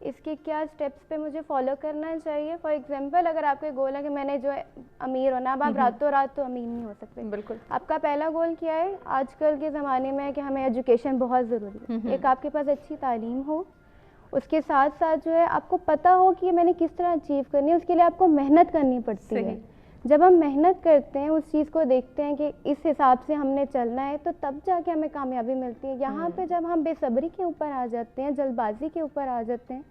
اس کے کیا اسٹیپس پہ مجھے فالو کرنا چاہیے. فار ایگزامپل اگر آپ کا گول ہے کہ میں نے جو ہے امیر ہونا, اب آپ راتوں رات تو امیر نہیں ہو سکتے. بالکل. آپ کا پہلا گول کیا ہے آج کل کے زمانے میں کہ ہمیں ایجوکیشن بہت ضروری ہے. ایک آپ کے پاس اچھی تعلیم ہو, اس کے ساتھ ساتھ جو ہے آپ کو پتہ ہو کہ میں نے کس طرح اچیو کرنی ہے, اس کے لیے آپ کو محنت کرنی پڑتی ہے. جب ہم محنت کرتے ہیں, اس چیز کو دیکھتے ہیں کہ اس حساب سے ہم نے چلنا ہے, تو تب جا کے ہمیں کامیابی ملتی ہے. یہاں پہ جب ہم بے صبری کے اوپر آ جاتے ہیں, جلد بازی کے اوپر آ جاتے ہیں,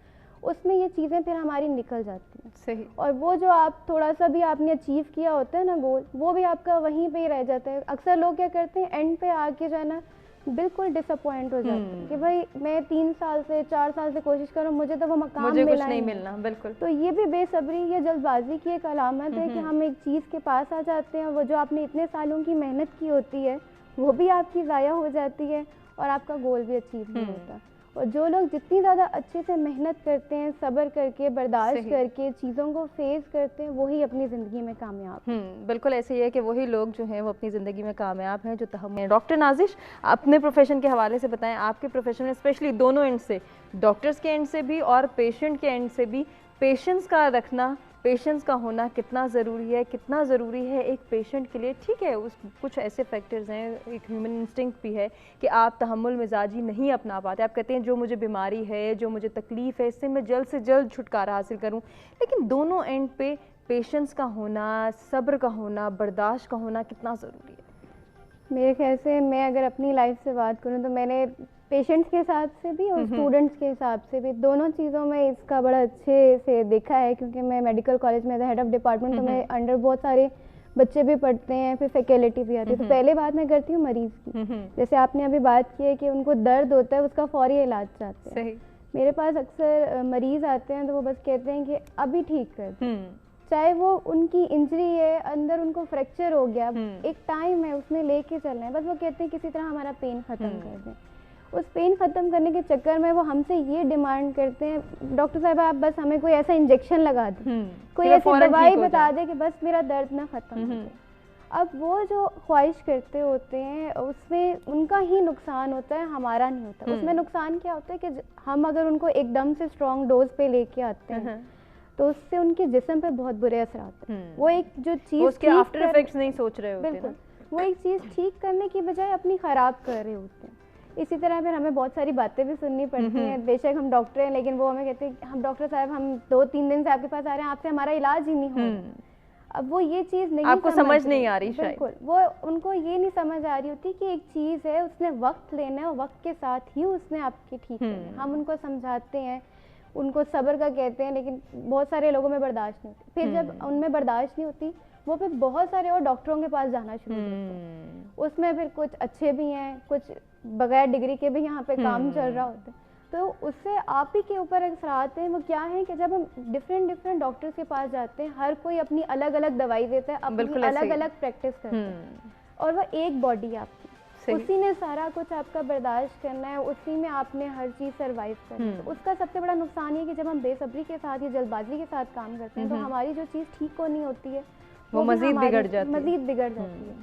اس میں یہ چیزیں پھر ہماری نکل جاتی ہیں. صحیح. اور وہ جو آپ تھوڑا سا بھی آپ نے اچیو کیا ہوتا ہے نا گول, وہ بھی آپ کا وہیں پہ ہی رہ جاتا ہے. اکثر لوگ کیا کرتے ہیں اینڈ پہ آ کے جو ہے نا بالکل ڈس اپوائنٹ ہو جاتے ہیں کہ بھائی میں 3 سال سے 4 سال سے کوشش کروں, مجھے تو وہ مقام مجھے ملا کچھ نہیں ملنا. بالکل. تو یہ بھی بے صبری یا جلد بازی کی ایک علامت ہے کہ ہم ایک چیز کے پاس آ جاتے ہیں, وہ جو آپ نے اتنے سالوں کی محنت کی ہوتی ہے وہ بھی آپ کی ضائع ہو جاتی ہے اور آپ کا گول بھی اچیو نہیں ہوتا. اور جو لوگ جتنی زیادہ اچھے سے محنت کرتے ہیں, صبر کر کے, برداشت کر کے چیزوں کو فیس کرتے ہیں, وہی اپنی زندگی میں کامیاب ہیں. بالکل ایسے ہی ہے کہ وہی لوگ جو ہیں وہ اپنی زندگی میں کامیاب ہیں جو تحمل. ڈاکٹر نازش, اپنے پروفیشن کے حوالے سے بتائیں, آپ کے پروفیشن میں اسپیشلی دونوں اینڈ سے, ڈاکٹرز کے اینڈ سے بھی اور پیشنٹ کے اینڈ سے بھی, پیشنس کا رکھنا, پیشنس کا ہونا کتنا ضروری ہے, کتنا ضروری ہے ایک پیشنٹ کے لیے. ٹھیک ہے کچھ ایسے فیکٹرز ہیں, ایک ہیومن انسٹنکٹ بھی ہے کہ آپ تحمل مزاجی نہیں اپنا پاتے, آپ کہتے ہیں جو مجھے بیماری ہے, جو مجھے تکلیف ہے, اس سے میں جلد سے جلد چھٹکارا حاصل کروں. لیکن دونوں اینڈ پہ پیشنس کا ہونا, صبر کا ہونا, برداشت کا ہونا کتنا ضروری ہے؟ میرے خیال سے میں اگر اپنی لائف سے بات کروں تو میں نے پیشنٹس کے حساب سے بھی اور اسٹوڈنٹس کے حساب سے بھی دونوں چیزوں میں اس کا بڑا اچھے سے دیکھا ہے, کیونکہ میں میڈیکل کالج میں ہیڈ آف ڈپارٹمنٹ, تو میں انڈر بہت سارے بچے بھی پڑھتے ہیں, پھر فیکلٹی بھی آتی ہے. تو پہلے بات میں کرتی ہوں مریض کی. جیسے آپ نے ابھی بات کی ہے کہ ان کو درد ہوتا ہے, اس کا فوری علاج چاہتے ہیں. میرے پاس اکثر مریض آتے ہیں تو وہ بس کہتے ہیں کہ ابھی ٹھیک کر دیں, چاہے وہ ان کی انجری ہے, اندر ان کو فریکچر ہو گیا, ایک ٹائم ہے اس میں لے کے چلنا ہے, بس وہ کہتے ہیں کسی طرح ہمارا پین ختم کر دیں. اس پین ختم کرنے کے چکر میں وہ ہم سے یہ ڈیمانڈ کرتے ہیں ڈاکٹر صاحب آپ بس ہمیں کوئی ایسا انجیکشن لگا دیں, کوئی ایسی دوائی بتا دیں کہ بس میرا درد نہ ختم ہو جائے. اب وہ جو خواہش کرتے ہوتے ہیں اس میں ان کا ہی نقصان ہوتا ہے, ہمارا نہیں ہوتا. اس میں نقصان کیا ہوتا ہے کہ ہم اگر ان کو ایک دم سے اسٹرانگ ڈوز پہ لے کے آتے ہیں تو اس سے ان کے جسم پہ بہت برے اثرات ہیں. وہ ایک جو چیز اس کے آفٹر ایفیکٹس نہیں سوچ رہے ہوتے, بالکل وہ ایک چیز ٹھیک کرنے کی بجائے اپنی خراب کر رہے ہوتے ہیں. اسی طرح پھر ہمیں بہت ساری باتیں بھی سننی پڑتی ہیں. بے شک ہم ڈاکٹر ہیں لیکن وہ ہمیں کہتے ہیں ہم ڈاکٹر صاحب ہم 2-3 دن سے آپ کے پاس آ رہے ہیں, آپ سے ہمارا علاج ہی نہیں ہو رہا. اب وہ یہ چیز نہیں, آپ کو سمجھ نہیں آ رہی, بالکل وہ ان کو یہ نہیں سمجھ آ رہی ہوتی کہ ایک چیز ہے اس نے وقت لینا ہے اور وقت کے ساتھ ہی اس نے آپ کی ٹھیک کرنا ہے. ہم ان کو سمجھاتے ہیں, ان کو صبر کا کہتے ہیں, لیکن بہت سارے لوگوں میں برداشت نہیں ہوتی. پھر جب ان میں برداشت نہیں ہوتی وہ پھر بہت سارے اور ڈاکٹروں کے پاس جانا شروع کرتے ہیں. اس میں پھر کچھ اچھے بھی ہیں, کچھ بغیر ڈگری کے بھی یہاں پہ کام چل رہا ہوتا ہے. تو اس سے آپ ہی کے اوپر اثرات ہیں. وہ کیا ہے کہ جب ہم ڈفرینٹ ڈاکٹرز کے پاس جاتے ہیں, ہر کوئی اپنی الگ الگ دوائی دیتا ہے, اپنی الگ الگ پریکٹس کرتا ہے, اور وہ ایک باڈی ہے آپ کی, اسی نے سارا کچھ آپ کا برداشت کرنا ہے, اسی میں آپ نے ہر چیز سروائیو کرنا ہے. اس کا سب سے بڑا نقصان یہ ہے کہ جب ہم بے صبری کے ساتھ یا جلد بازی کے ساتھ کام کرتے ہیں تو ہماری جو چیز ٹھیک ہونی ہوتی ہے وہ مزید بگڑ جاتی ہے.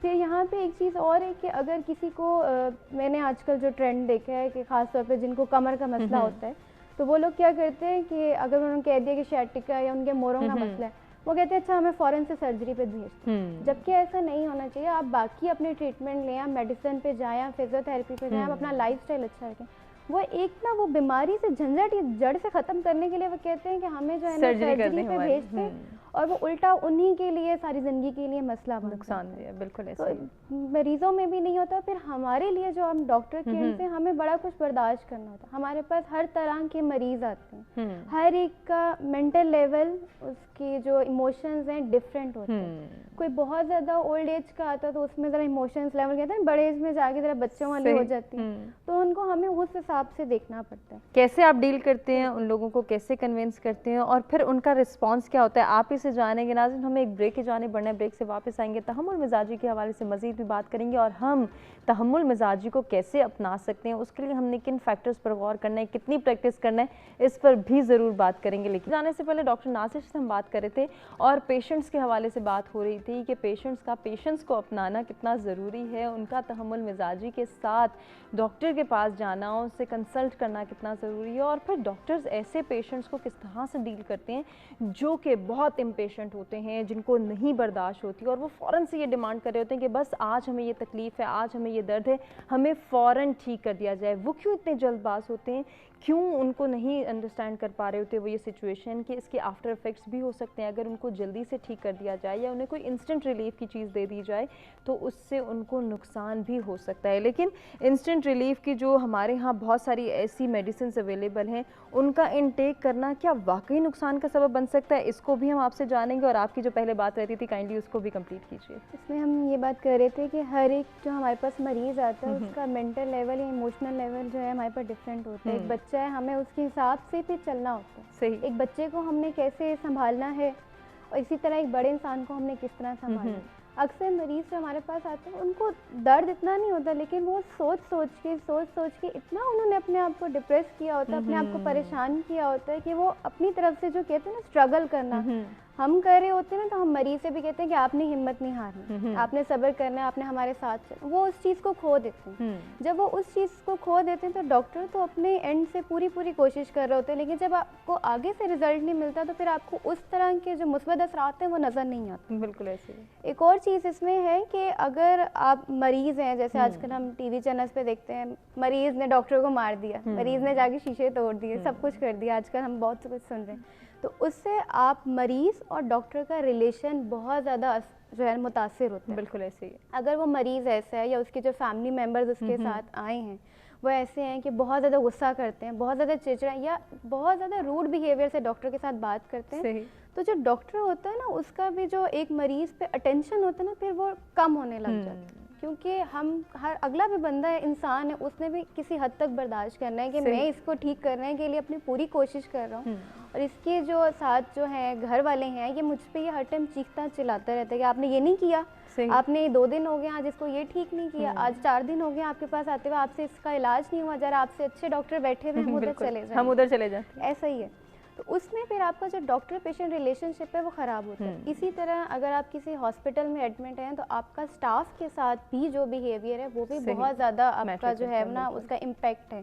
پھر یہاں پہ ایک چیز اور ہے کہ اگر کسی کو, میں نے آج کل جو ٹرینڈ دیکھا ہے کہ خاص طور پہ جن کو کمر کا مسئلہ ہوتا ہے, تو وہ لوگ کیا کرتے ہیں کہ اگر انہوں نے کہہ دیا کہ سciatica یا ان کے موڑوں کا مسئلہ ہے, وہ کہتے ہیں اچھا ہمیں فوراً سے سرجری پہ بھیج دیں. جبکہ ایسا نہیں ہونا چاہیے. آپ باقی اپنے ٹریٹمنٹ لیں, آپ میڈیسن پہ جائیں, آپ فزیو تھراپی پہ جائیں, آپ اپنا لائف اسٹائل اچھا رکھیں. وہ ایک نا وہ بیماری سے جھنجھٹ جڑ سے ختم کرنے کے لیے وہ کہتے ہیں کہ ہمیں جو ہے نا سرجری پہ بھیجتے ہیں, اور وہ الٹا انہی کے لیے ساری زندگی کے لیے مسئلہ نقصان ہے. بالکل ایسا مریضوں میں بھی نہیں ہوتا. پھر ہمارے لیے جو ہم ڈاکٹر کے اینڈ سے ہمیں بڑا کچھ برداشت کرنا ہوتا ہے. ہمارے پاس ہر طرح کے مریض آتے ہیں, ہر ایک کا مینٹل لیول, اس کی جو ایموشنز ہیں ڈفرینٹ ہوتے ہیں. کوئی بہت زیادہ اولڈ ایج کا آتا ہے تو اس میں ذرا ایموشنز لیول کہتے ہیں بڑے ایج میں جا کے ذرا بچوں والی ہو جاتی ہیں, تو ان کو ہمیں اس حساب سے دیکھنا پڑتا ہے. کیسے آپ ڈیل کرتے ہیں ان لوگوں کو, کیسے کنونس کرتے ہیں, اور پھر ان کا رسپانس کیا ہوتا ہے؟ آپ اس سے جانیں گے. ناظرین ہمیں ایک بریک کی جانب بڑھنا ہے, بریک سے واپس آئیں گے تحمل مزاجی کے حوالے سے مزید بھی بات کریں گے, اور ہم تحمل مزاجی کو کیسے اپنا سکتے ہیں, اس کے لیے ہم نے کن فیکٹرز پر غور کرنا ہے, کتنی پریکٹس کرنا ہے, اس پر بھی ضرور بات کریں گے. لیکن جانے سے پہلے ڈاکٹر ناصر سے ہم بات کر رہے تھے اور پیشنٹس کے حوالے سے بات ہو رہی تھی کہ پیشنٹس کو اپنانا کتنا ضروری ہے, ان کا تحمل مزاجی کے ساتھ ڈاکٹر کے پاس جانا, ان سے کنسلٹ کرنا کتنا ضروری ہے, اور پھر ڈاکٹرز ایسے پیشنٹس کو کس طرح سے ڈیل کرتے ہیں جو کہ بہت امپیشنٹ ہوتے ہیں, جن کو نہیں برداشت ہوتی اور وہ فوراً سے یہ ڈیمانڈ کر رہے ہوتے ہیں کہ بس آج ہمیں یہ تکلیف ہے, آج ہمیں یہ درد ہے, ہمیں فوراً ٹھیک کر دیا جائے. وہ کیوں اتنے جلد باز ہوتے ہیں, کیوں ان کو نہیں انڈرسٹینڈ کر پا رہے ہوتے وہ یہ سچویشن کہ اس کے آفٹر افیکٹس بھی ہو سکتے ہیں. اگر ان کو جلدی سے ٹھیک کر دیا جائے یا انہیں کوئی انسٹنٹ ریلیف کی چیز دے دی جائے تو اس سے ان کو نقصان بھی ہو سکتا ہے. لیکن انسٹنٹ ریلیف کی جو ہمارے ہاں بہت ساری ایسی میڈیسنز اویلیبل ہیں, ان کا انٹیک کرنا کیا واقعی نقصان کا سبب بن سکتا ہے, اس کو بھی ہم آپ سے جانیں گے. اور آپ کی جو پہلے بات رہتی تھی کائنڈلی اس کو بھی کمپلیٹ کیجیے. اس میں ہم یہ بات کر رہے تھے کہ ہر ایک جو ہمارے پاس مریض آتا ہے اس کا مینٹل لیول یا ایموشنل لیول جو ہے ہمارے پاس ڈفرینٹ ہوتا ہے. ایک بچہ ہے, ہمیں اس کے حساب سے پھر چلنا ہوتا ہے. صحیح. ایک بچے کو ہم نے کیسے سنبھالنا ہے اور اسی طرح ایک بڑے انسان کو ہم نے کس طرح سنبھالنا ہے. اکثر مریض جو ہمارے پاس آتے ہیں ان کو درد اتنا نہیں ہوتا, لیکن وہ سوچ کے اتنا انہوں نے اپنے آپ کو ڈپریس کیا ہوتا ہے, اپنے آپ کو پریشان کیا ہوتا ہے کہ وہ اپنی طرف سے جو کہتے ہیں نا اسٹرگل کرنا ہم کر رہے ہوتے ہیں نا, تو ہم مریض سے بھی کہتے ہیں کہ آپ نے ہمت نہیں ہارنی, آپ نے صبر کرنا ہے, آپ نے ہمارے ساتھ چلنا. وہ اس چیز کو کھو دیتے ہیں. جب وہ اس چیز کو کھو دیتے ہیں تو ڈاکٹر تو اپنے اینڈ سے پوری کوشش کر رہے ہوتے ہیں, لیکن جب آپ کو آگے سے رزلٹ نہیں ملتا تو پھر آپ کو اس طرح کے جو مثبت اثرات ہیں وہ نظر نہیں آتے. بالکل ایسے. ایک اور چیز اس میں ہے کہ اگر آپ مریض ہیں, جیسے آج کل ہم ٹی وی چینلز پہ دیکھتے ہیں, مریض نے ڈاکٹر کو مار دیا, مریض نے جا کے شیشے توڑ دیے, سب کچھ کر دیا, آج کل ہم بہت کچھ سن رہے ہیں. تو اس سے آپ مریض اور ڈاکٹر کا ریلیشن بہت زیادہ جو ہے متاثر ہوتا ہے. بالکل ایسے ہی. اگر وہ مریض ایسا ہے یا اس کے جو فیملی ممبرز اس کے ساتھ آئے ہیں وہ ایسے ہیں کہ بہت زیادہ غصہ کرتے ہیں, بہت زیادہ چڑچڑا یا بہت زیادہ روڈ بیہیویئر سے ڈاکٹر کے ساتھ بات کرتے ہیں, تو جو ڈاکٹر ہوتا ہے نا اس کا بھی جو ایک مریض پہ اٹینشن ہوتا ہے نا, پھر وہ کم ہونے لگ جاتا ہے. کیونکہ ہم اگلا بھی بندہ ہے, انسان ہے, اس نے بھی کسی حد تک برداشت کرنا ہے کہ میں اس کو ٹھیک کرنے کے لیے اپنی پوری کوشش کر رہا ہوں, اور اس کے جو ساتھ جو ہیں گھر والے ہیں یہ مجھ پہ یہ ہر ٹائم چیختا چلاتا رہتا ہے کہ آپ نے یہ نہیں کیا, آپ نے 2 دن ہو گئے آج اس کو یہ ٹھیک نہیں کیا, آج 4 دن ہو گئے آپ کے پاس آتے ہوئے, آپ سے اس کا علاج نہیں ہوا, ذرا آپ سے اچھے ڈاکٹر بیٹھے ہوئے ہم ادھر چلے جائیں. ایسا ہی ہے. تو اس میں پھر آپ کا جو ڈاکٹر پیشنٹ ریلیشن شپ ہے وہ خراب ہوتا ہے. اسی طرح اگر آپ کسی ہاسپٹل میں ایڈمٹ ہیں تو آپ کا اسٹاف کے ساتھ بھی جو بیہیویئر ہے وہ بھی بہت زیادہ آپ کا جو ہے نا اس کا امپیکٹ ہے.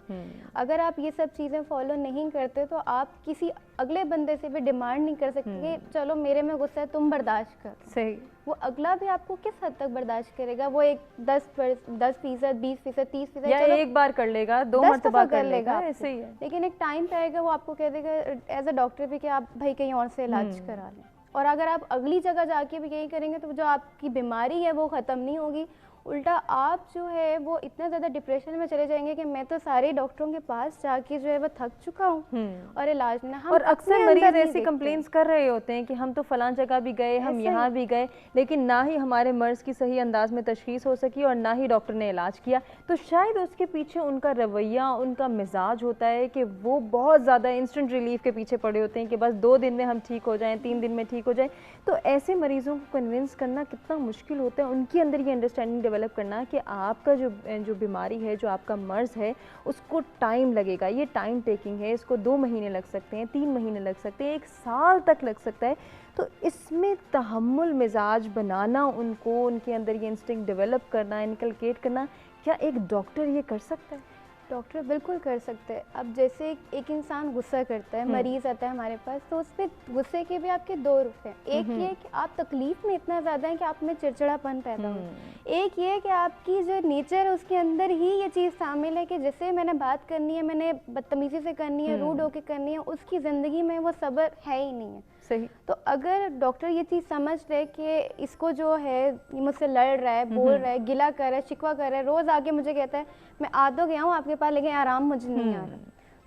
اگر آپ یہ سب چیزیں فالو نہیں کرتے تو آپ کسی اگلے بندے سے بھی ڈیمانڈ نہیں کر سکتے کہ چلو میرے میں غصہ ہے تم برداشت کر. صحیح. وہ اگلا بھی آپ کو کس حد تک برداشت کرے گا, وہ ایک 10%, 20%, 30%, یا ایک بار کر لے گا, 2 مرتبہ کر لے گا, ایسے ہی ہے. لیکن ایک ٹائم پہ آئے گا وہ آپ کو کہہ دے گا ایز اے ڈاکٹر بھی کہ آپ بھائی کہیں اور سے علاج کرا لیں. اور اگر آپ اگلی جگہ جا کے بھی یہی کریں گے تو جو آپ کی بیماری ہے وہ ختم نہیں ہوگی, الٹا آپ جو ہے وہ اتنا زیادہ ڈپریشن میں چلے جائیں گے کہ میں تو سارے ڈاکٹروں کے پاس جا کے جو ہے وہ تھک چکا ہوں اور علاج نہ. اور اکثر مریض ایسی کمپلینس کر رہے ہوتے ہیں کہ ہم تو فلاں جگہ بھی گئے, ہم یہاں بھی گئے, لیکن نہ ہی ہمارے مرض کی صحیح انداز میں تشخیص ہو سکی اور نہ ہی ڈاکٹر نے علاج کیا. تو شاید اس کے پیچھے ان کا رویہ, ان کا مزاج ہوتا ہے کہ وہ بہت زیادہ انسٹنٹ ریلیف کے پیچھے پڑے ہوتے ہیں کہ بس 2 دن میں ہم ٹھیک ہو جائیں, 3 دن میں ٹھیک ہو جائیں. تو ایسے مریضوں کو کنونس کرنا کتنا مشکل ہوتا ہے, ان کے اندر یہ انڈرسٹینڈنگ ڈیولپ کرنا کہ آپ کا جو بیماری ہے, جو آپ کا مرض ہے, اس کو ٹائم لگے گا, یہ ٹائم ٹیکنگ ہے, اس کو 2 مہینے لگ سکتے ہیں, 3 مہینے لگ سکتے ہیں, 1 سال تک لگ سکتا ہے. تو اس میں تحمل مزاج بنانا, ان کو ان کے اندر یہ انسٹنکٹ ڈیولپ کرنا, انکلکیٹ کرنا, کیا ایک ڈاکٹر یہ کر سکتا ہے؟ ڈاکٹر بالکل کر سکتے ہیں. اب جیسے ایک انسان غصہ کرتا ہے, مریض آتا ہے ہمارے پاس, تو اس پہ غصے کے بھی آپ کے 2 رخ ہیں. ایک یہ کہ آپ تکلیف میں اتنا زیادہ ہیں کہ آپ میں چڑچڑا پن پیدا ہو. ایک یہ کہ آپ کی جو نیچر ہے اس کے اندر ہی یہ چیز شامل ہے کہ جسے میں نے بات کرنی ہے, میں نے بدتمیزی سے کرنی ہے, روڈ ہو کے کرنی ہے, اس کی زندگی میں وہ صبر ہے ہی نہیں ہے. صحیح. تو اگر ڈاکٹر یہ چیز سمجھ لے کہ اس کو جو ہے مجھ سے لڑ رہا ہے, بول رہا ہے, گلا کر رہا ہے, شکوہ کر رہا ہے, روز آگے مجھے کہتا ہے میں آ تو گیا ہوں آپ کے پاس لیکن آرام مجھے نہیں آ رہا,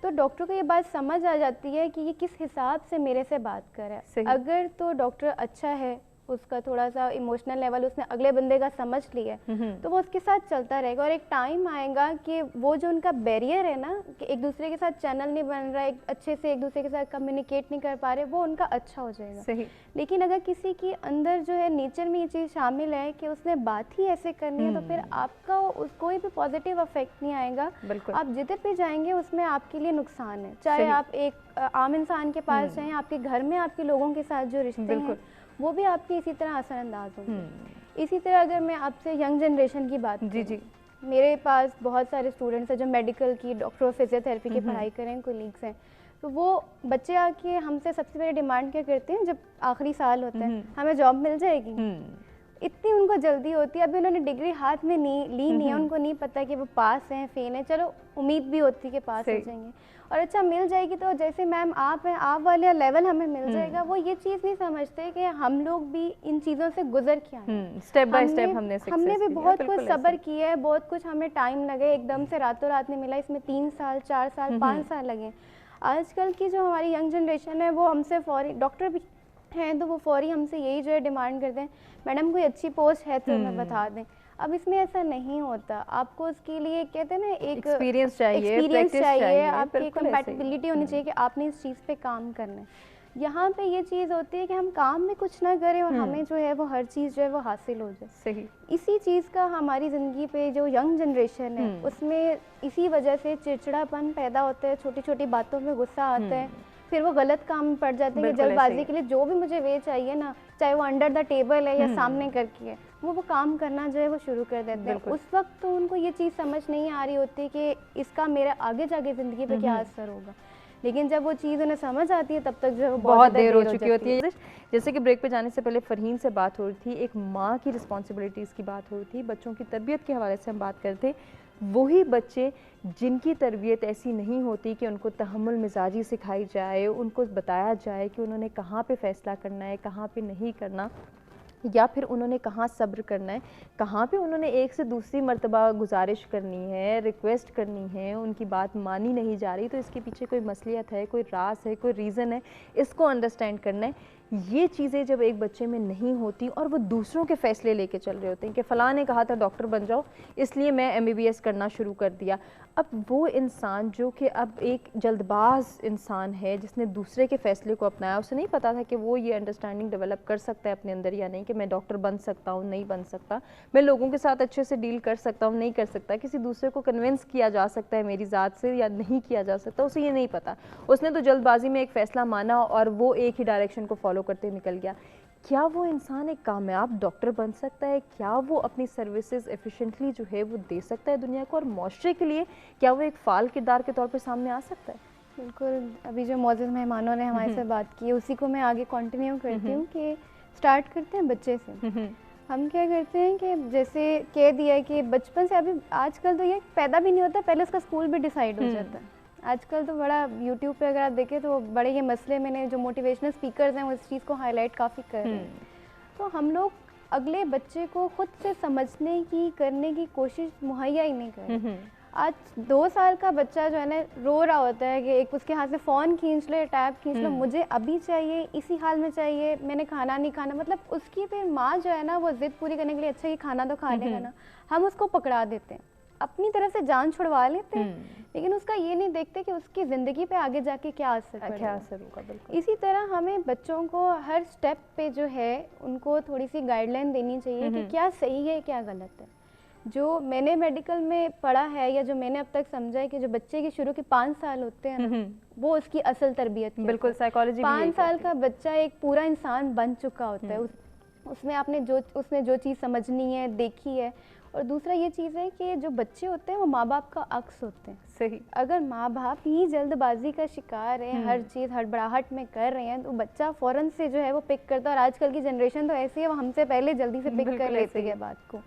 تو ڈاکٹر کو یہ بات سمجھ آ جاتی ہے کہ یہ کس حساب سے میرے سے بات کر رہا ہے. اگر تو ڈاکٹر اچھا ہے, اس کا تھوڑا سا ایموشنل لیول اس نے اگلے بندے کا سمجھ لیا ہے تو وہ اس کے ساتھ چلتا رہے گا, اور ایک ٹائم آئے گا کہ وہ جو ان کا بیریئر ہے نا کہ ایک دوسرے کے ساتھ چینل نہیں بن رہا ہے, اچھے سے ایک دوسرے کے ساتھ کمیونیکیٹ نہیں کر پا رہے, وہ ان کا اچھا ہو جائے گا. صحیح. لیکن اگر کسی کی اندر جو ہے نیچر میں یہ چیز شامل ہے کہ اس نے بات ہی ایسے کرنی ہے تو پھر آپ کا کوئی بھی پازیٹیو افیکٹ نہیں آئے گا. آپ جدھر بھی جائیں گے اس میں آپ کے لیے نقصان ہے, چاہے آپ ایک عام انسان کے پاس جائیں, آپ کے گھر میں آپ کے لوگوں کے ساتھ جو رشتے ہیں وہ بھی آپ کے اسی طرح اثر انداز ہوں گے. اسی طرح اگر میں آپ سے ینگ جنریشن کی بات کروں, میرے پاس بہت سارے اسٹوڈنٹس ہیں جو میڈیکل کی, ڈاکٹر آف فزیوتھیراپی کی پڑھائی کریں, کولیگس ہیں, تو وہ بچے آ کے ہم سے سب سے پہلے ڈیمانڈ کیا کرتے ہیں جب آخری سال ہوتا ہے, ہمیں جاب مل جائے گی. اتنی ان کو جلدی ہوتی ہے, ابھی انہوں نے ڈگری ہاتھ میں لی نہیں ہے, ان کو نہیں پتہ کہ وہ پاس ہیں فیل ہیں, چلو امید بھی ہوتی ہے کہ پاس ہو جائیں گے, اور اچھا مل جائے گی تو جیسے میم آپ ہیں, آپ والے لیول ہمیں مل جائے گا. وہ یہ چیز نہیں سمجھتے کہ ہم لوگ بھی ان چیزوں سے گزر کے آئے ہیں, اسٹیپ بائی اسٹیپ ہم نے بھی بہت کچھ صبر کیا ہے, بہت کچھ ہمیں ٹائم لگے, ایک دم سے راتوں رات نہیں ملا, اس میں 3 سال 4 سال 5 سال لگے. آج کل کی جو ہماری ینگ جنریشن ہے وہ ہم سے فوری, ڈاکٹر بھی ہیں تو وہ فوری ہم سے یہی جو ہے ڈیمانڈ کرتے ہیں, میڈم کوئی اچھی پوسٹ ہے تو ہمیں بتا دیں. اب اس میں ایسا نہیں ہوتا, آپ کو اس کے لیے کہتے ہیں نا ایک ایکسپیرینس چاہیے, آپ کی کمپیٹیبلٹی ہونی چاہیے کہ آپ نے اس چیز پہ کام کرنا ہے. یہاں پہ یہ چیز ہوتی ہے کہ ہم کام میں کچھ نہ کریں اور ہمیں جو ہے وہ ہر چیز جو ہے وہ حاصل ہو جائے. صحیح. اسی چیز کا ہماری زندگی پہ جو ینگ جنریشن ہے اس میں اسی وجہ سے چڑچڑاپن پیدا ہوتا ہے, چھوٹی چھوٹی باتوں میں غصہ آتا ہے, پھر وہ غلط کام پڑ جاتے ہیں کہ جلد بازی کے لیے جو بھی مجھے وے چاہیے نا, چاہے وہ انڈر دا ٹیبل ہے یا سامنے کر کے ہے, وہ کام کرنا جو ہے وہ شروع کر دیتے ہیں. اس وقت تو ان کو یہ چیز سمجھ نہیں آ رہی ہوتی کہ اس کا میرے آگے جا کے زندگی پہ کیا اثر ہوگا, لیکن جب وہ چیز انہیں سمجھ آتی ہے تب تک جو ہے بہت دیر ہو چکی ہوتی ہے. جیسے کہ بریک پہ جانے سے پہلے فرحین سے بات ہو رہی تھی, ایک ماں کی رسپانسبلٹیز کی بات ہو رہی تھی, بچوں کی تربیت کے حوالے سے ہم بات کرتے, وہی بچے جن کی تربیت ایسی نہیں ہوتی کہ ان کو تحمل مزاجی سکھائی جائے, ان کو بتایا جائے کہ انہوں نے کہاں پہ فیصلہ کرنا ہے, کہاں پہ نہیں کرنا, یا پھر انہوں نے کہاں صبر کرنا ہے, کہاں پہ انہوں نے ایک سے دوسری مرتبہ گزارش کرنی ہے, ریکویسٹ کرنی ہے, ان کی بات مانی نہیں جا رہی تو اس کے پیچھے کوئی مصلحت ہے, کوئی راز ہے, کوئی ریزن ہے, اس کو انڈرسٹینڈ کرنا ہے. یہ چیزیں جب ایک بچے میں نہیں ہوتی اور وہ دوسروں کے فیصلے لے کے چل رہے ہوتے ہیں کہ فلاں نے کہا تھا ڈاکٹر بن جاؤ اس لیے میں MBBS کرنا شروع کر دیا, اب وہ انسان جو کہ اب ایک جلد باز انسان ہے جس نے دوسرے کے فیصلے کو اپنایا, اسے نہیں پتا تھا کہ وہ یہ انڈرسٹینڈنگ ڈیولپ کر سکتا ہے اپنے اندر یا نہیں, کہ میں ڈاکٹر بن سکتا ہوں, نہیں بن سکتا, میں لوگوں کے ساتھ اچھے سے ڈیل کر سکتا ہوں, نہیں کر سکتا, کسی دوسرے کو کنونس کیا جا سکتا ہے میری ذات سے یا نہیں کیا جا سکتا, اسے یہ نہیں پتا. اس نے تو جلد بازی میں ایک فیصلہ مانا اور وہ ایک ہی ڈائریکشن کو فالو کرتے نکل گیا. کیا وہ انسان ایک کامیاب ڈاکٹر بن سکتا ہے؟ کیا وہ اپنی سروسز ایفیشینٹلی جو ہے وہ دے سکتا ہے دنیا کو, اور معاشرے کے لیے کیا وہ ایک فعال کردار کے طور پہ سامنے آ سکتا ہے؟ بالکل, ابھی جو معزز مہمانوں نے ہمارے سے بات کی اسی کو میں آگے کنٹینیو کرتی ہوں کہ اسٹارٹ کرتے ہیں بچے سے. ہم کیا کرتے ہیں کہ جیسے کہہ دیا ہے کہ بچپن سے, ابھی آج کل تو یہ پیدا بھی نہیں ہوتا, پہلے اس کا اسکول بھی ڈیسائیڈ ہو جاتا ہے. آج کل تو بڑا یوٹیوب پہ اگر آپ دیکھیں تو بڑے یہ مسئلے میں نے جو موٹیویشنل اسپیکرز ہیں وہ اس چیز کو ہائی لائٹ کافی کر رہے ہیں. تو ہم لوگ اگلے بچے کو خود سے سمجھنے کی کرنے کی کوشش مہیا ہی نہیں کر رہے. آج 2 سال کا بچہ جو ہے نا رو رہا ہوتا ہے کہ ایک اس کے ہاتھ سے فون کھینچ لے, ٹیب کھینچ لو, مجھے ابھی چاہیے, اسی حال میں چاہیے, میں نے کھانا نہیں کھانا. مطلب اس کی پھر ماں جو ہے نا وہ ضد پوری کرنے کے لیے اچھا یہ کھانا تو کھا لے گا نا, ہم اس کو پکڑا دیتے ہیں, اپنی طرف سے جان چھڑوا لیتے ہیں, لیکن اس کا یہ نہیں دیکھتے کہ اس کی زندگی پہ آگے جا کے کیا اثر ہوگا. اسی طرح ہمیں بچوں کو ہر سٹیپ پہ جو ہے ان کو تھوڑی سی گائیڈ لائن دینی چاہیے کہ کیا صحیح ہے کیا غلط ہے. جو میں نے میڈیکل میں پڑھا ہے یا جو میں نے اب تک سمجھا ہے کہ جو بچے کے شروع کے 5 سال ہوتے ہیں نا وہ اس کی اصل تربیت. بالکل, سائیکالوجی 5 سال کا بچہ ایک پورا انسان بن چکا ہوتا ہے, اس میں اس نے جو چیز سمجھنی ہے دیکھی ہے. اور دوسرا یہ چیز ہے کہ جو بچے ہوتے ہیں وہ ماں باپ کا عکس ہوتے ہیں. صحیح. اگر ماں باپ ہی جلد بازی کا شکار ہے, ہر چیز ہڑبڑاہٹ میں کر رہے ہیں, تو بچہ فوراً سے جو ہے وہ پک کرتا ہے. اور آج کل کی جنریشن تو ایسی ہے, وہ ہم سے پہلے جلدی سے پک کر لیتی ہے بات کو.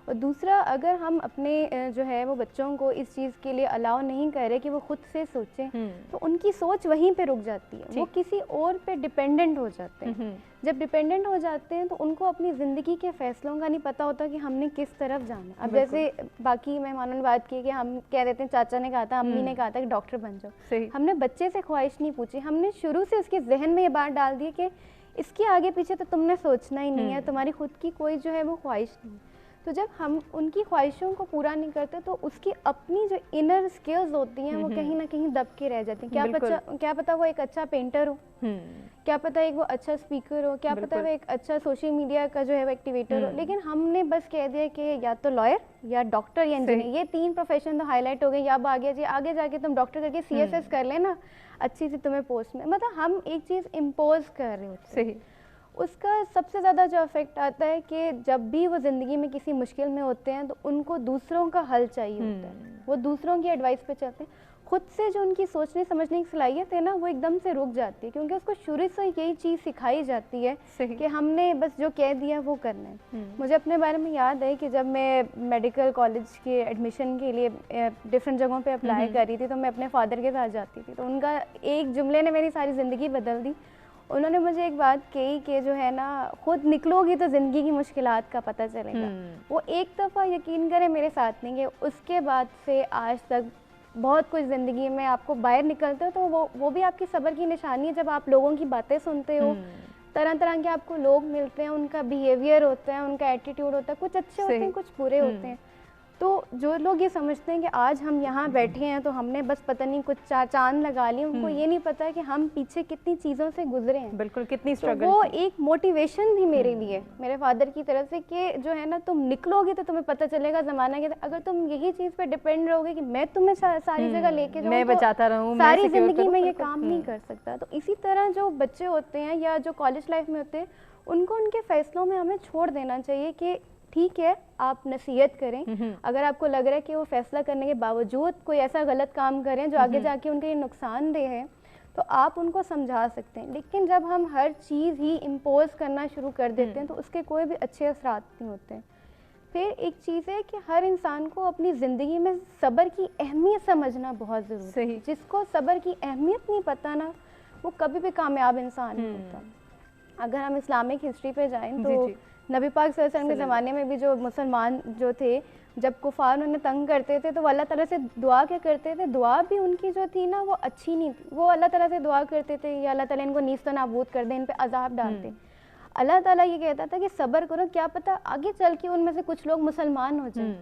اور دوسرا, اگر ہم اپنے جو ہے وہ بچوں کو اس چیز کے لیے الاؤ نہیں کر رہے کہ وہ خود سے سوچیں, تو ان کی سوچ وہیں پہ رک جاتی ہے, وہ کسی اور پہ ڈیپینڈنٹ ہو جاتے ہیں. جب ڈیپینڈنٹ ہو جاتے ہیں تو ان کو اپنی زندگی کے فیصلوں کا نہیں پتہ ہوتا کہ ہم نے کس طرف جانا. اب جیسے باقی مہمانوں نے بات کی کہ ہم کہہ دیتے ہیں چاچا نے کہا تھا, امی نے کہا تھا کہ ڈاکٹر بن جاؤ. ہم نے بچے سے خواہش نہیں پوچھی, ہم نے شروع سے اس کے ذہن میں یہ بات ڈال دی کہ اس کے آگے پیچھے تو تم نے سوچنا ہی نہیں ہے, تمہاری خود کی کوئی جو ہے وہ خواہش نہیں. تو جب ہم ان کی خواہشوں کو پورا نہیں کرتے تو اس کی اپنی جو انر اسکلز ہوتی ہیں وہ کہیں نہ کہیں دب کے رہ جاتی ہیں. کیا پتا وہ ایک اچھا پینٹر ہو, کیا پتا ایک وہ اچھا اسپیکر ہو, کیا پتا وہ ایک اچھا سوشل میڈیا کا جو ہے وہ ایکٹیویٹر ہو, لیکن ہم نے بس کہہ دیا کہ یا تو لائر یا ڈاکٹر یا انجینئر, یہ 3 پروفیشن تو ہائی لائٹ ہو گئے, یا اب آگے جا کے تم ڈاکٹر کر کے CSS کر لینا, اچھی سی تمہیں پوسٹ میں. مطلب ہم ایک چیز امپوز کر رہے ہوتے ہیں. اس کا سب سے زیادہ جو افیکٹ آتا ہے کہ جب بھی وہ زندگی میں کسی مشکل میں ہوتے ہیں تو ان کو دوسروں کا حل چاہیے ہوتا ہے, وہ دوسروں کی ایڈوائس پہ چلتے ہیں. خود سے جو ان کی سوچنے سمجھنے کی صلاحیت ہے نا وہ ایک دم سے رک جاتی ہے, کیونکہ اس کو شروع سے یہی چیز سکھائی جاتی ہے کہ ہم نے بس جو کہہ دیا وہ کرنا ہے. مجھے اپنے بارے میں یاد ہے کہ جب میں میڈیکل کالج کے ایڈمیشن کے لیے ڈفرینٹ جگہوں پہ اپلائی کر رہی تھی تو میں اپنے فادر کے ساتھ جاتی تھی, تو ان کا ایک جملے نے میری ساری زندگی بدل دی. انہوں نے مجھے ایک بات کہی کہ جو ہے نا خود نکلو گی تو زندگی کی مشکلات کا پتہ چلے گا. وہ ایک دفعہ یقین کریں میرے ساتھ نہیں گئے, اس کے بعد سے آج تک بہت کچھ زندگی میں آپ کو باہر نکلتے ہو تو وہ بھی آپ کی صبر کی نشانی ہے. جب آپ لوگوں کی باتیں سنتے ہو, طرح طرح کے آپ کو لوگ ملتے ہیں, ان کا بیہیویئر ہوتا ہے, ان کا ایٹیٹیوڈ ہوتا ہے, کچھ اچھے ہوتے ہیں کچھ برے ہوتے ہیں. تو جو لوگ یہ سمجھتے ہیں کہ آج ہم یہاں بیٹھے ہیں تو ہم نے بس پتہ نہیں کچھ چاند لگا لی, ان کو یہ نہیں پتا کہ ہم پیچھے کتنی چیزوں سے گزرے ہیں. بالکل, کتنی اسٹرگل. وہ ایک موٹیویشن تھی میرے لیے میرے فادر کی طرف سے کہ جو ہے نا تم نکلو گے تو تمہیں پتہ چلے گا زمانہ کے, اگر تم یہی چیز پہ ڈپینڈ رہو گے کہ میں تمہیں ساری جگہ لے کے میں بچاتا رہوں, ساری زندگی میں یہ کام نہیں کر سکتا. تو اسی طرح جو بچے ہوتے ہیں یا جو کالج لائف میں ہوتے ہیں ان کو ان کے فیصلوں میں ہمیں چھوڑ دینا چاہیے کہ ٹھیک ہے آپ نصیحت کریں, اگر آپ کو لگ رہا ہے کہ وہ فیصلہ کرنے کے باوجود کوئی ایسا غلط کام کریں جو آگے جا کے ان کے لیے نقصان دہ ہے تو آپ ان کو سمجھا سکتے ہیں. لیکن جب ہم ہر چیز ہی امپوز کرنا شروع کر دیتے ہیں تو اس کے کوئی بھی اچھے اثرات نہیں ہوتے. پھر ایک چیز ہے کہ ہر انسان کو اپنی زندگی میں صبر کی اہمیت سمجھنا بہت ضروری ہے. جس کو صبر کی اہمیت نہیں پتہ نا وہ کبھی بھی کامیاب انسان نہیں ہوتا. اگر ہم اسلامک ہسٹری پہ جائیں تو نبی پاک صلی اللہ علیہ وسلم کے زمانے میں بھی جو مسلمان جو تھے جب کفار انہیں تنگ کرتے تھے تو وہ اللہ تعالیٰ سے دعا کیا کرتے تھے, دعا بھی ان کی جو تھی نا وہ اچھی نہیں تھی. وہ اللہ تعالیٰ سے دعا کرتے تھے یا اللہ تعالیٰ ان کو نیست و نابود کر دے, ان پہ عذاب ڈال دے. اللہ تعالیٰ یہ کہتا تھا کہ صبر کرو, کیا پتہ آگے چل کے ان میں سے کچھ لوگ مسلمان ہو جائیں.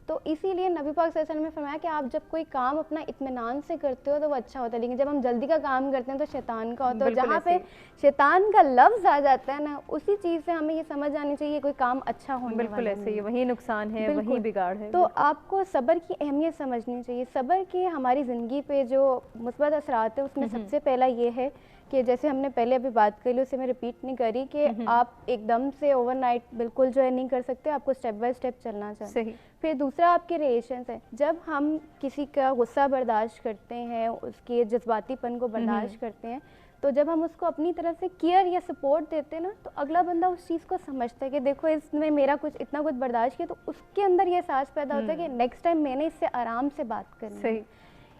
تو اسی لیے نبی پاک صلی اللہ علیہ وسلم نے فرمایا کہ آپ جب کوئی کام اپنا اطمینان سے کرتے ہو تو وہ اچھا ہوتا ہے, لیکن جب ہم جلدی کا کام کرتے ہیں تو شیطان کا ہوتا ہے. جہاں پہ شیطان کا لفظ آ جاتا ہے نا اسی چیز سے ہمیں یہ سمجھ آنی چاہیے کوئی کام اچھا ہونے والا ہے. بالکل ایسے ہی, وہی نقصان ہے, وہی بگاڑ ہے. تو آپ کو صبر کی اہمیت سمجھنی چاہیے. صبر کے ہماری زندگی پہ جو مثبت اثرات ہیں اس میں سب سے پہلا یہ ہے کہ جیسے ہم نے پہلے ابھی بات کر لی اسے میں ریپیٹ نہیں کری کہ آپ ایک دم سے اوور نائٹ بالکل جو ہے نہیں کر سکتے, آپ کو اسٹیپ بائی اسٹیپ چلنا چاہیے. پھر دوسرا آپ کے ریلیشنس ہیں. جب ہم کسی کا غصہ برداشت کرتے ہیں, اس کے جذباتی پن کو برداشت کرتے ہیں, تو جب ہم اس کو اپنی طرف سے کیئر یا سپورٹ دیتے ہیں نا تو اگلا بندہ اس چیز کو سمجھتا ہے کہ دیکھو اس نے میرا اتنا کچھ برداشت کیا, تو اس کے اندر یہ احساس پیدا ہوتا ہے کہ نیکسٹ ٹائم میں نے اس سے آرام سے بات کرنی ہے.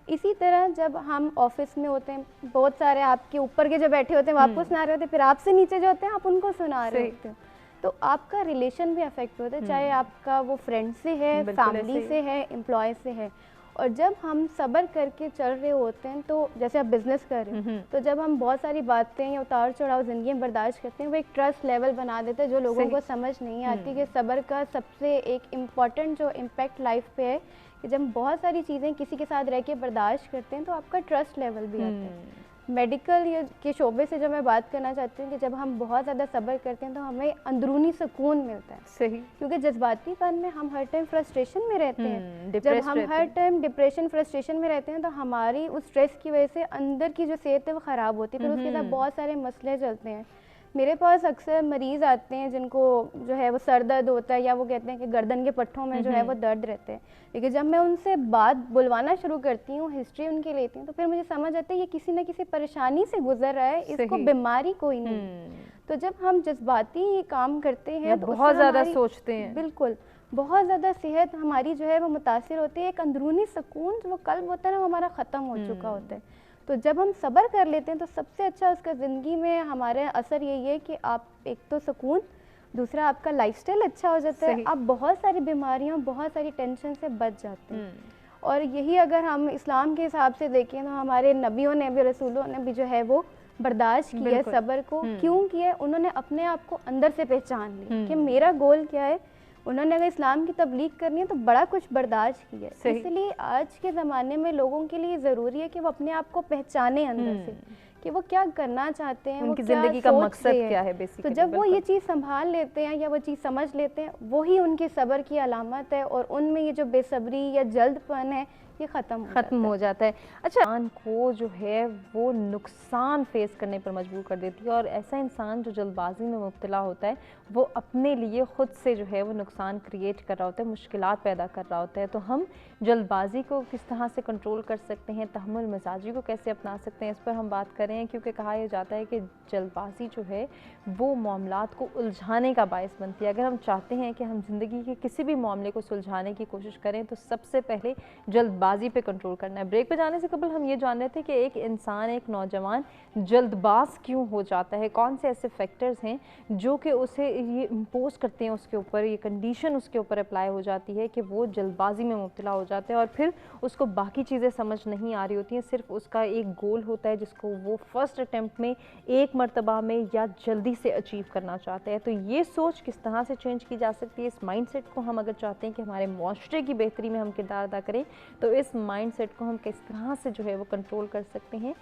اسی طرح جب ہم آفس میں ہوتے ہیں بہت سارے آپ کے اوپر کے جو بیٹھے ہوتے ہیں وہ آپ کو سنا رہے ہوتے ہیں, پھر آپ سے نیچے جو ہوتے ہیں آپ ان کو سنا رہے ہوتے ہیں, تو آپ کا ریلیشن بھی افیکٹ ہوتا ہے, چاہے آپ کا وہ فرینڈ سے ہے, فیملی سے ہے, امپلائی سے ہے. اور جب ہم صبر کر کے چل رہے ہوتے ہیں تو جیسے آپ بزنس کر رہے ہیں تو جب ہم بہت ساری باتیں یا اتار چڑھاؤ زندگی میں برداشت کرتے ہیں وہ ایک ٹرسٹ لیول بنا دیتے ہیں جو لوگوں کو سمجھ نہیں آتی کہ صبر کا سب سے ایک امپورٹنٹ جو امپیکٹ لائف پہ ہے کہ جب ہم بہت ساری چیزیں کسی کے ساتھ رہ کے برداشت کرتے ہیں تو آپ کا ٹرسٹ لیول بھی آتا ہے. میڈیکل کے شعبے سے جو میں بات کرنا چاہتی ہوں کہ جب ہم بہت زیادہ صبر کرتے ہیں تو ہمیں اندرونی سکون ملتا ہے. کیونکہ جذباتی پن میں ہم ہر ٹائم فرسٹریشن میں رہتے ہیں, جب ہم ہر ٹائم ڈپریشن فرسٹریشن میں رہتے ہیں تو ہماری اس اسٹریس کی وجہ سے اندر کی جو صحت ہے وہ خراب ہوتی ہے, پھر اس کے ساتھ بہت سارے مسئلے چلتے ہیں. میرے پاس اکثر مریض آتے ہیں جن کو جو ہے وہ سر درد ہوتا ہے یا وہ کہتے ہیں کہ گردن کے پٹھوں میں جو ہے وہ درد رہتے ہیں, لیکن جب میں ان سے بات بلوانا شروع کرتی ہوں, ہسٹری ان کی لیتی ہوں, تو پھر مجھے سمجھ آتا ہے یہ کسی نہ کسی پریشانی سے گزر رہا ہے, اس کو بیماری کوئی نہیں. تو جب ہم جذباتی کام کرتے ہیں تو بہت زیادہ سوچتے ہیں, بالکل بہت زیادہ صحت ہماری جو ہے وہ متاثر ہوتی ہے. ایک اندرونی سکون جو قلب ہوتا ہے نا وہ ہمارا ختم ہو چکا ہوتا ہے. تو جب ہم صبر کر لیتے ہیں تو سب سے اچھا اس کا زندگی میں ہمارے اثر یہی ہے کہ آپ ایک تو سکون, دوسرا آپ کا لائف سٹائل اچھا ہو جاتا ہے, آپ بہت ساری بیماریوں بہت ساری ٹینشن سے بچ جاتے ہیں. اور یہی اگر ہم اسلام کے حساب سے دیکھیں تو ہمارے نبیوں نے بھی رسولوں نے بھی جو ہے وہ برداشت کیا ہے صبر کو کیوں کیا ہے, انہوں نے اپنے آپ کو اندر سے پہچان لی کہ میرا گول کیا ہے. انہوں نے اگر اسلام کی تبلیغ کرنی ہے تو بڑا کچھ برداشت کیا ہے. اس لیے آج کے زمانے میں لوگوں کے لیے ضروری ہے کہ وہ اپنے آپ کو پہچانے اندر سے کہ وہ کیا کرنا چاہتے ہیں, ان کی زندگی کا مقصد کیا ہے بیسیکلی. تو جب وہ یہ چیز سنبھال لیتے ہیں یا وہ چیز سمجھ لیتے ہیں, وہی ان کے صبر کی علامت ہے, اور ان میں یہ جو بے صبری یا جلد پن ہے یہ ختم ہو جاتا ہے. اچھا, انسان کو جو ہے وہ نقصان فیس کرنے پر مجبور کر دیتی ہے, اور ایسا انسان جو جلد بازی میں مبتلا ہوتا ہے وہ اپنے لیے خود سے جو ہے وہ نقصان کریٹ کر رہا ہوتا ہے, مشکلات پیدا کر رہا ہوتا ہے. تو ہم جلد بازی کو کس طرح سے کنٹرول کر سکتے ہیں, تحمل مزاجی کو کیسے اپنا سکتے ہیں, اس پر ہم بات کریں. کیونکہ کہا یہ جاتا ہے کہ جلد بازی جو ہے وہ معاملات کو الجھانے کا باعث بنتی ہے. اگر ہم چاہتے ہیں کہ ہم زندگی کے کسی بھی معاملے کو سلجھانے کی کوشش کریں تو سب سے پہلے جلد بازی پہ کنٹرول کرنا ہے. بریک پہ جانے سے قبل ہم یہ جان رہے تھے کہ ایک انسان, ایک نوجوان جلد باز کیوں ہو جاتا ہے, کون سے ایسے فیکٹرز ہیں جو کہ اسے یہ امپوز کرتے ہیں اس کے اوپر, یہ کنڈیشن اس کے اوپر اپلائی ہو جاتی ہے کہ وہ جلد بازی میں مبتلا ہو جاتے ہیں, اور پھر اس کو باقی چیزیں سمجھ نہیں آ رہی ہوتی ہیں, صرف اس کا ایک گول ہوتا ہے جس کو وہ فرسٹ اٹیمپٹ میں ایک مرتبہ میں یا جلدی سے اچیو کرنا چاہتے ہیں. تو یہ سوچ کس طرح سے چینج کی جا سکتی ہے, اس مائنڈ سیٹ کو ہم اگر چاہتے ہیں کہ ہمارے معاشرے کی بہتری میں ہم کردار ادا کریں تو اس مائنڈ سیٹ کو ہم کس طرح سے جو ہے وہ کنٹرول کر سکتے ہیں.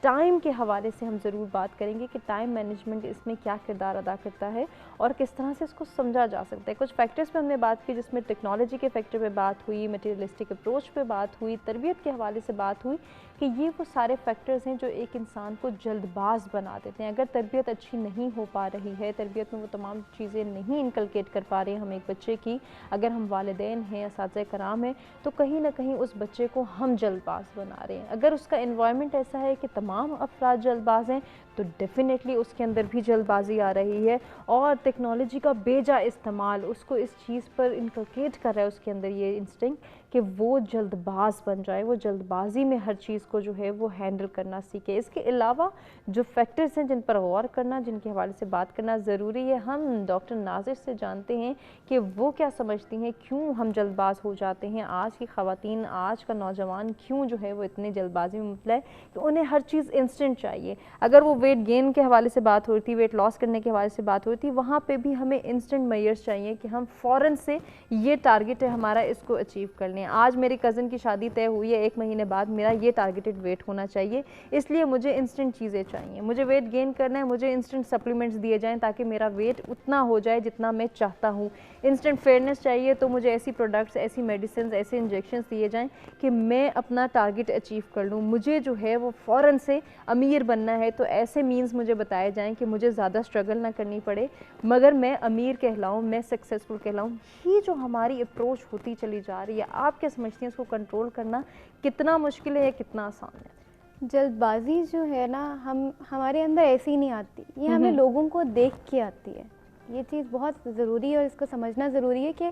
ٹائم کے حوالے سے ہم ضرور بات کریں گے کہ ٹائم مینجمنٹ اس میں کیا کردار ادا کرتا ہے اور کس طرح سے اس کو سمجھا جا سکتا ہے. کچھ فیکٹرز پہ ہم نے بات کی, جس میں ٹیکنالوجی کے فیکٹر پہ بات ہوئی, مٹیریلسٹک اپروچ پہ بات ہوئی, تربیت کے حوالے سے بات ہوئی کہ یہ وہ سارے فیکٹرز ہیں جو ایک انسان کو جلد باز بنا دیتے ہیں. اگر تربیت اچھی نہیں ہو پا رہی ہے, تربیت میں وہ تمام چیزیں نہیں انکلکیٹ کر پا رہے ہیں ہم ایک بچے کی, اگر ہم والدین ہیں, اساتذہ کرام ہیں, تو کہیں نہ کہیں اس بچے کو ہم جلد باز بنا رہے ہیں. اگر اس کا انوائرمنٹ ایسا ہے کہ تمام افراد جلد باز ہیں تو ڈیفینیٹلی اس کے اندر بھی جلد بازی آ رہی ہے, اور ٹیکنالوجی کا بیجا استعمال اس کو اس چیز پر انکلکیٹ کر رہا ہے اس کے اندر یہ انسٹنکٹ کہ وہ جلد باز بن جائے, وہ جلد بازی میں ہر چیز کو جو ہے وہ ہینڈل کرنا سیکھے. اس کے علاوہ جو فیکٹرز ہیں جن پر غور کرنا, جن کے حوالے سے بات کرنا ضروری ہے, ہم ڈاکٹر ناظر سے جانتے ہیں کہ وہ کیا سمجھتی ہیں, کیوں ہم جلد باز ہو جاتے ہیں. آج کی خواتین, آج کا نوجوان کیوں جو ہے وہ اتنے جلد بازی میں مبتلا ہے کہ انہیں ہر چیز انسٹنٹ چاہیے. اگر وہ ویٹ گین کے حوالے سے بات ہوئی تھی, ویٹ لاس کرنے کے حوالے سے بات ہوئی تھی, وہاں پہ بھی ہمیں انسٹنٹ میئرز چاہیے کہ ہم فوراً سے یہ ٹارگٹ ہے ہمارا, اس کو اچیو کر لیں. آج میری کزن کی شادی طے ہوئی ہے, 1 مہینے بعد میرا یہ ٹارگیٹڈ ویٹ ہونا چاہیے, اس لیے مجھے انسٹنٹ چیزیں چاہیے. مجھے ویٹ گین کرنا ہے, مجھے انسٹنٹ سپلیمنٹس دیے جائیں تاکہ میرا ویٹ اتنا ہو جائے جتنا میں چاہتا ہوں. انسٹنٹ فیئرنس چاہیے تو مجھے ایسی پروڈکٹس, ایسی میڈیسنز, ایسے انجیکشنز دیے جائیں کہ میں اپنا ٹارگٹ اچیو کر لوں. مجھے جو ہے وہ فوراً سے امیر بننا ہے تو ایسے مینز مجھے بتائے جائیں کہ مجھے زیادہ اسٹرگل نہ کرنی پڑے مگر میں امیر کہلاؤں, میں سکسیزفل کہلاؤں. یہ جو ہماری اپروچ ہوتی چلی جا رہی ہے, آپ کیا سمجھتی ہیں اس کو کنٹرول کرنا کتنا مشکل ہے یا کتنا آسان ہے؟ جلد بازی جو ہے نا, ہمارے اندر ایسی نہیں آتی, یہ ہمیں لوگوں کو دیکھ کے آتی ہے. یہ چیز بہت ضروری ہے اور اس کو سمجھنا ضروری ہے کہ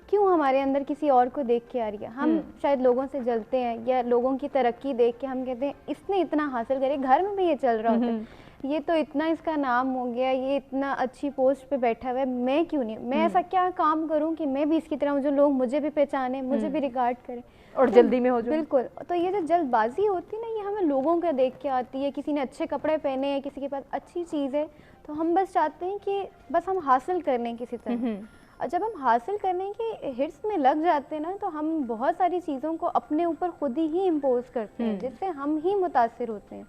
کیوں ہمارے اندر کسی اور کو دیکھ کے آ رہی ہے. ہم شاید لوگوں سے جلتے ہیں یا لوگوں کی ترقی دیکھ کے ہم کہتے ہیں اس نے اتنا حاصل کرے, گھر میں بھی یہ چل رہا ہوتا ہے, یہ تو اتنا اس کا نام ہو گیا, یہ اتنا اچھی پوسٹ پہ بیٹھا ہوا ہے, میں کیوں نہیں, میں ایسا کیا کام کروں کہ میں بھی اس کی طرح ہوں, جو لوگ مجھے بھی پہچانے, مجھے بھی ریگارڈ کریں اور جلدی میں ہو جائے. بالکل. تو یہ جو جلد بازی ہوتی ہے نا, یہ ہمیں لوگوں کا دیکھ کے آتی ہے. کسی نے اچھے کپڑے پہنے ہیں, کسی کے پاس اچھی چیز ہے, تو ہم بس چاہتے ہیں کہ بس ہم حاصل کر لیں کسی طرح. اور جب ہم حاصل کرنے کی ہرس میں لگ جاتے ہیں نا, تو ہم بہت ساری چیزوں کو اپنے اوپر خود ہی امپوز کرتے ہیں جس سے ہم ہی متاثر ہوتے ہیں.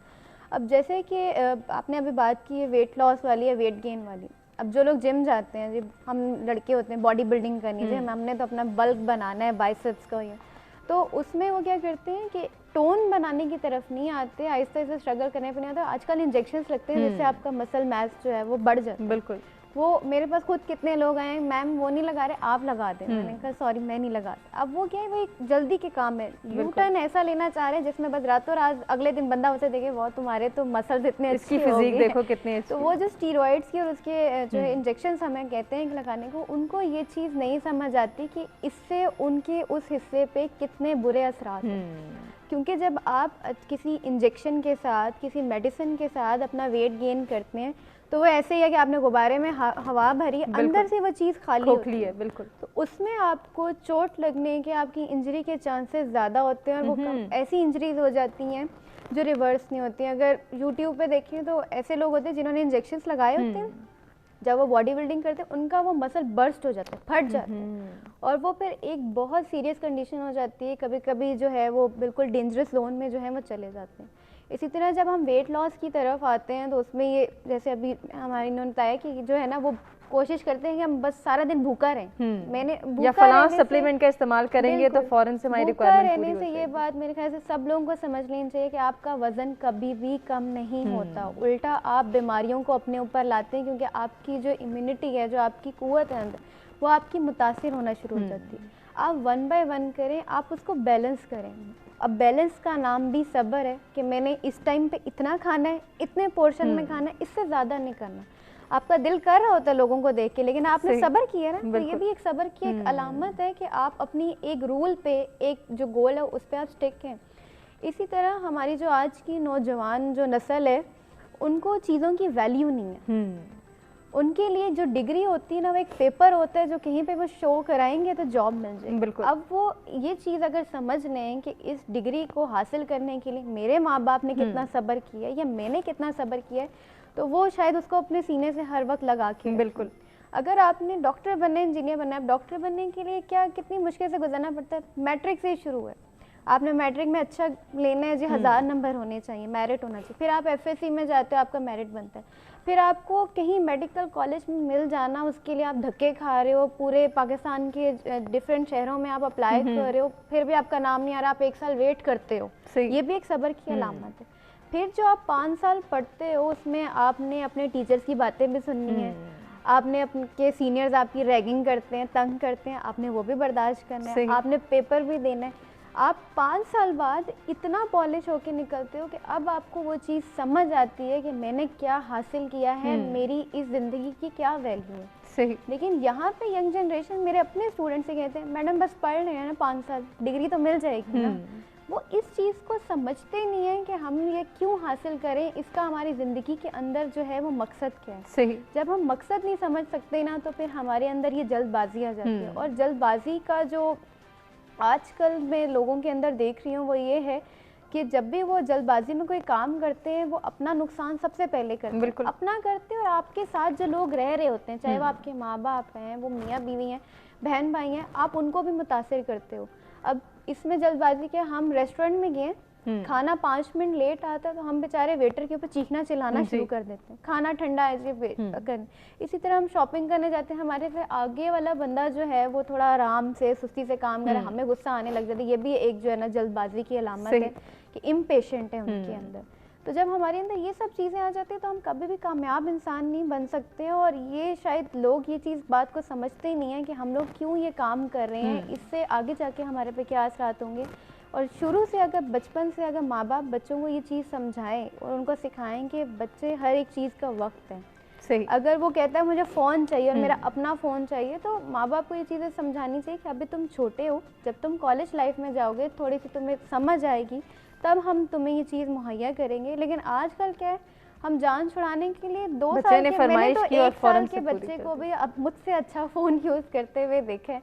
اب جیسے کہ آپ نے ابھی بات کی ہے ویٹ لاس والی یا ویٹ گین والی, اب جو لوگ جم جاتے ہیں, ہم لڑکے ہوتے ہیں باڈی بلڈنگ کرنی ہے, ہم نے تو اپنا بلک بنانا ہے, بائسپس کا, تو اس میں وہ کیا کرتے ہیں کہ ٹون بنانے کی طرف نہیں آتے, آہستہ آہستہ اسٹرگل کرنے پہ نہیں آتا. آج کل انجیکشنس لگتے ہیں جس سے آپ کا مسل میس جو ہے وہ بڑھ جاتا ہے. بالکل. وہ میرے پاس خود کتنے لوگ آئے, میم وہ نہیں لگا رہے, آپ لگا دیں. میں نے کہا سوری میں نہیں لگاتا. اب وہ کیا ہے, وہ ایک جلدی کے کام ہے, یو ٹرن ایسا لینا چاہ رہے ہیں جس میں بس راتوں رات اگلے دن بندہ اسے دیکھے, وہ تمہارے تو مسلز اتنے اچھی فزیک دیکھو کتنے اچھے. تو وہ جو اسٹیرائڈس کی اور اس کے جو انجیکشنس ہمیں کہتے ہیں لگانے کو, ان کو یہ چیز نہیں سمجھ آتی کہ اس سے ان کے اس حصے پہ کتنے برے اثرات ہیں. کیونکہ جب آپ کسی انجیکشن کے ساتھ کسی میڈیسن کے ساتھ اپنا ویٹ گین کرتے ہیں تو وہ ایسے ہی ہے کہ آپ نے غبارے میں ہوا بھری, اندر سے وہ چیز خالی ہوتی ہے. بالکل. تو اس میں آپ کو چوٹ لگنے کے, آپ کی انجری کے چانسز زیادہ ہوتے ہیں, اور وہ ایسی انجریز ہو جاتی ہیں جو ریورس نہیں ہوتی ہیں. اگر یوٹیوب پہ دیکھیں تو ایسے لوگ ہوتے ہیں جنہوں نے انجیکشنس لگائے ہوتے ہیں, جب وہ باڈی بلڈنگ کرتے ہیں ان کا وہ مسل برسٹ ہو جاتا ہے, پھٹ جاتا ہے, اور وہ پھر ایک بہت سیریس کنڈیشن ہو جاتی ہے. کبھی کبھی جو ہے وہ بالکل ڈینجرس زون میں جو ہے وہ چلے جاتے ہیں. اسی طرح جب ہم ویٹ لاس کی طرف آتے ہیں تو اس میں یہ جیسے ابھی ہماری انہوں نے بتایا کہ جو ہے نا وہ کوشش کرتے ہیں کہ ہم بس سارا دن بھوکا رہیں. میں نے یا فلاں سپلیمنٹ کا استعمال کریں گے تو فوراً سے ہماری ریکوائرمنٹ پوری ہو جائے گی. یہ بات میرے خیال سے سب لوگوں کو سمجھ لینی چاہیے کہ آپ کا وزن کبھی بھی کم نہیں ہوتا, الٹا آپ بیماریوں کو اپنے اوپر لاتے ہیں, کیونکہ آپ کی جو امیونٹی ہے, جو آپ کی قوت ہے اندر, وہ آپ کی متاثر ہونا شروع ہو جاتی ہے. آپ 1 by 1 کریں, آپ اس کو بیلنس کریں. اب بیلنس کا نام بھی صبر ہے کہ میں نے اس ٹائم پہ اتنا کھانا ہے, اتنے پورشن میں کھانا ہے, اس سے زیادہ نہیں کرنا. آپ کا دل کر رہا ہوتا ہے لوگوں کو دیکھ کے, لیکن آپ نے صبر کیا نا, تو یہ بھی ایک صبر کی ایک علامت ہے کہ آپ اپنی ایک رول پہ, ایک جو گول ہے اس پہ آپ سٹک ہیں. اسی طرح ہماری جو آج کی نوجوان جو نسل ہے ان کو چیزوں کی ویلیو نہیں ہے. ان کے لیے جو ڈگری ہوتی ہے نا, وہ ایک پیپر ہوتا ہے جو کہیں پہ وہ شو کرائیں گے تو جاب مل جائے گی. اب وہ یہ چیز اگر سمجھ لیں کہ اس ڈگری کو حاصل کرنے کے لیے میرے ماں باپ نے کتنا صبر کیا ہے یا میں نے کتنا صبر کیا ہے, تو وہ شاید اس کو اپنے سینے سے ہر وقت لگا کے. بالکل. اگر آپ نے ڈاکٹر بننا ہے, انجینئر بننا ہے, اب ڈاکٹر بننے کے لیے کیا کتنی مشکل سے گزرنا پڑتا ہے. میٹرک سے ہی شروع ہے, آپ نے میٹرک میں اچھا لینا ہے جی, 1000 نمبر ہونے چاہیے, میرٹ ہونا چاہیے. پھر آپ ایف ایس سی میں جاتے ہو, آپ کا میرٹ بنتا ہے. پھر آپ کو کہیں میڈیکل کالج میں مل جانا, اس کے لیے آپ دھکے کھا رہے ہو, پورے پاکستان کے ڈفرینٹ شہروں میں آپ اپلائی کر رہے ہو, پھر بھی آپ کا نام نہیں آ رہا, آپ 1 سال ویٹ کرتے ہو. یہ بھی ایک صبر کی علامت ہے. پھر جو آپ 5 سال پڑھتے ہو, اس میں آپ نے اپنے ٹیچرز کی باتیں بھی سننی ہیں, آپ نے اپنے کے سینئرز آپ کی ریگنگ کرتے ہیں, تنگ کرتے ہیں, آپ نے وہ بھی برداشت کرنا ہے, آپ نے پیپر بھی دینا ہے. آپ 5 سال بعد اتنا پالش ہو کے نکلتے ہو کہ اب آپ کو وہ چیز سمجھ آتی ہے کہ میں نے کیا حاصل کیا ہے, میری اس زندگی کی کیا ویلیو ہے. صحیح. لیکن یہاں پہ ینگ جنریشن میرے اپنے اسٹوڈنٹ سے کہتے ہیں میڈم بس پڑھ رہے ہیں نا 5 سال, ڈگری تو مل جائے گی نا. وہ اس چیز کو سمجھتے نہیں ہیں کہ ہم یہ کیوں حاصل کریں, اس کا ہماری زندگی کے اندر جو ہے وہ مقصد کیا ہے. صحیح. جب ہم مقصد نہیں سمجھ سکتے نا, تو پھر ہمارے اندر یہ جلد بازی آ جاتی ہے. اور جلد بازی کا جو آج کل میں لوگوں کے اندر دیکھ رہی ہوں وہ یہ ہے کہ جب بھی وہ جلد بازی میں کوئی کام کرتے ہیں, وہ اپنا نقصان سب سے پہلے کرتے ہیں. اپنا کرتے ہیں, اور آپ کے ساتھ جو لوگ رہ رہے ہوتے ہیں, چاہے وہ آپ کے ماں باپ ہیں, وہ میاں بیوی ہیں, بہن بھائی ہیں, آپ ان کو بھی متاثر کرتے ہو. اب اس میں جلد بازی کے, ہم ریسٹورینٹ میں گئے, کھانا 5 منٹ لیٹ آتا ہے تو ہم بیچارے ویٹر کے اوپر چیخنا چلانا شروع کر دیتے ہیں, کھانا ٹھنڈا ہے جی ویٹ کریں. اسی طرح ہم شاپنگ کرنے جاتے ہیں, ہمارے سے آگے والا بندہ جو ہے وہ تھوڑا آرام سے سستی سے کام کرے, ہمیں غصہ آنے لگ جاتا ہے. یہ بھی ایک جو ہے نا جلد بازی کی علامت ہے کہ امپیشنٹ ہے ان کے اندر. تو جب ہمارے اندر یہ سب چیزیں آ جاتی ہیں تو ہم کبھی بھی کامیاب انسان نہیں بن سکتے. اور یہ شاید لوگ یہ چیز بات کو سمجھتے ہی نہیں ہیں کہ ہم لوگ کیوں یہ کام کر رہے ہیں, اس سے آگے جا کے ہمارے پہ کیا اثرات ہوں گے. اور شروع سے اگر بچپن سے اگر ماں باپ بچوں کو یہ چیز سمجھائیں اور ان کو سکھائیں کہ بچے ہر ایک چیز کا وقت ہے. صحیح. اگر وہ کہتا ہے مجھے فون چاہیے اور میرا اپنا فون چاہیے, تو ماں باپ کو یہ چیزیں سمجھانی چاہیے کہ ابھی تم چھوٹے ہو, جب تم کالج لائف میں جاؤ گے, تھوڑی سی تمہیں سمجھ آئے گی, تب ہم تمہیں یہ چیز مہیا کریں گے. لیکن آج کل کیا ہے, ہم جان چھڑانے کے لیے 2 سال کے, میں نے تو 1 سال کے بچے کو بھی اب مجھ سے اچھا فون یوز کرتے ہوئے دیکھا ہے.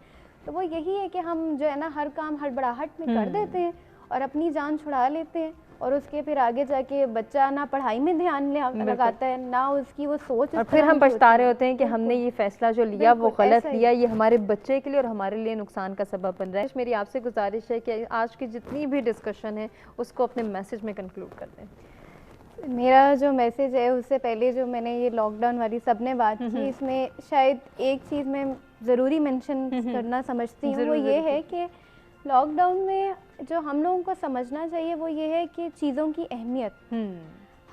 تو وہ یہی ہے کہ ہم جو ہے نا ہر کام ہڑبڑاہٹ میں کر دیتے ہیں اور اپنی جان چھڑا لیتے ہیں, اور اس کے پھر آگے جا کے بچہ نہ پڑھائی میں دھیان لگاتا ہے, نہ اس کی وہ سوچ, اور پھر ہم پچھتا رہے ہوتے ہیں کہ ہم نے یہ فیصلہ جو لیا وہ غلط لیا, یہ ہمارے بچے کے لیے اور ہمارے لیے نقصان کا سبب بن رہا ہے. میری آپ سے گزارش ہے کہ آج کی جتنی بھی ڈسکشن ہے اس کو اپنے میسج میں کنکلوڈ کر دیں. میرا جو میسج ہے, اس سے پہلے جو میں نے یہ لاک ڈاؤن والی سب نے بات کی, اس میں شاید ایک چیز میں ضروری مینشن کرنا سمجھتی ہوں, وہ یہ ہے کہ لاک ڈاؤن میں جو ہم لوگوں کو سمجھنا چاہیے وہ یہ ہے کہ چیزوں کی اہمیت.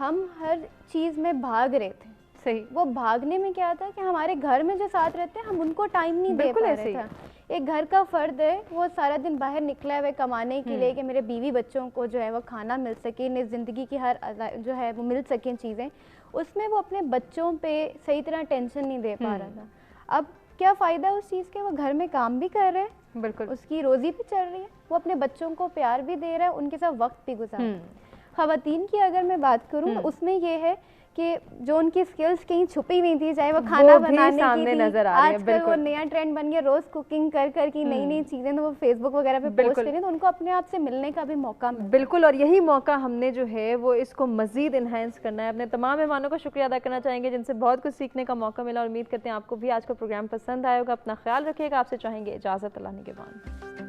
ہم ہر چیز میں بھاگ رہے تھے. صحیح. وہ بھاگنے میں کیا تھا کہ ہمارے گھر میں جو ساتھ رہتے ہیں ہم ان کو ٹائم نہیں دے پا رہے تھے. ایک گھر کا فرد ہے, وہ سارا دن باہر نکلا ہے کمانے کے لیے کہ میرے بیوی بچوں کو جو ہے وہ کھانا مل سکے, انہیں زندگی کی ہر جو ہے وہ مل سکیں چیزیں, اس میں وہ اپنے بچوں پہ صحیح طرح ٹینشن نہیں دے پا رہا تھا. اب کیا فائدہ اس چیز کے, وہ گھر میں کام بھی کر رہے ہیں, بالکل اس کی روزی بھی چل رہی ہے, وہ اپنے بچوں کو پیار بھی دے رہا ہے, ان کے ساتھ وقت بھی گزار رہا ہے. خواتین کی اگر میں بات کروں اس میں یہ ہے کہ جو ان کی سکلز کہیں چھپی ہوئی تھی, چاہے وہ کھانا بنانے کی تھی, آج کل وہ نیا ٹرینڈ بن گیا روز کوکنگ کر کی نئی نئی چیزیں, تو وہ فیس بک وغیرہ پہ پوسٹ کریں, تو ان کو اپنے آپ سے ملنے کا بھی موقع ملتا ہے. بالکل, اور یہی موقع ہم نے جو ہے وہ اس کو مزید انہینس کرنا ہے. اپنے تمام مہمانوں کا شکریہ ادا کرنا چاہیں گے جن سے بہت کچھ سیکھنے کا موقع ملا, اور امید کرتے ہیں آپ کو بھی آج کا پروگرام پسند آئے ہوگا. اپنا خیال رکھیے گا, آپ سے چاہیں گے اجازت, اللہ نگہبان.